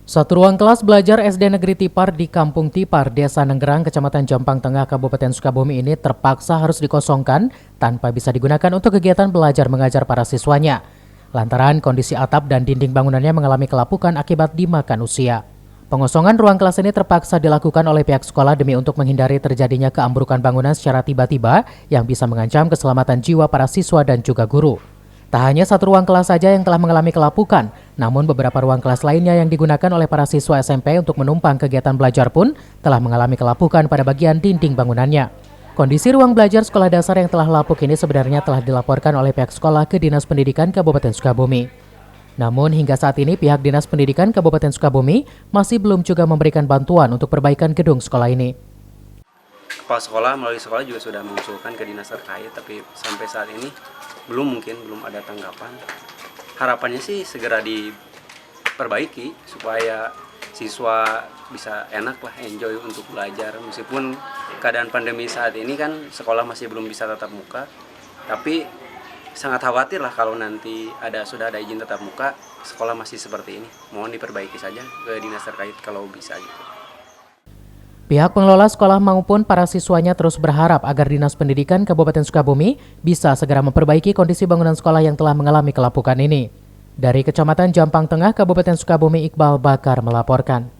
Satu ruang kelas belajar SD Negeri Tipar di Kampung Tipar, Desa Nenggerang, Kecamatan Jampang Tengah, Kabupaten Sukabumi ini terpaksa harus dikosongkan tanpa bisa digunakan untuk kegiatan belajar mengajar para siswanya. Lantaran kondisi atap dan dinding bangunannya mengalami kelapukan akibat dimakan usia. Pengosongan ruang kelas ini terpaksa dilakukan oleh pihak sekolah demi untuk menghindari terjadinya keambrukan bangunan secara tiba-tiba yang bisa mengancam keselamatan jiwa para siswa dan juga guru. Tak hanya satu ruang kelas saja yang telah mengalami kelapukan, namun beberapa ruang kelas lainnya yang digunakan oleh para siswa SMP untuk menumpang kegiatan belajar pun telah mengalami kelapukan pada bagian dinding bangunannya. Kondisi ruang belajar sekolah dasar yang telah lapuk ini sebenarnya telah dilaporkan oleh pihak sekolah ke Dinas Pendidikan Kabupaten Sukabumi. Namun hingga saat ini pihak Dinas Pendidikan Kabupaten Sukabumi masih belum juga memberikan bantuan untuk perbaikan gedung sekolah ini. Kepala sekolah melalui sekolah juga sudah mengusulkan ke dinas terkait, tapi sampai saat ini belum ada tanggapan. Harapannya sih segera diperbaiki supaya siswa bisa enak lah, enjoy untuk belajar. Meskipun keadaan pandemi saat ini kan sekolah masih belum bisa tatap muka, tapi sangat khawatir lah kalau nanti sudah ada izin tatap muka, sekolah masih seperti ini. Mohon diperbaiki saja ke dinas terkait kalau bisa gitu. Pihak pengelola sekolah maupun para siswanya terus berharap agar Dinas Pendidikan Kabupaten Sukabumi bisa segera memperbaiki kondisi bangunan sekolah yang telah mengalami kelapukan ini. Dari Kecamatan Jampang Tengah, Kabupaten Sukabumi, Iqbal Bakar melaporkan.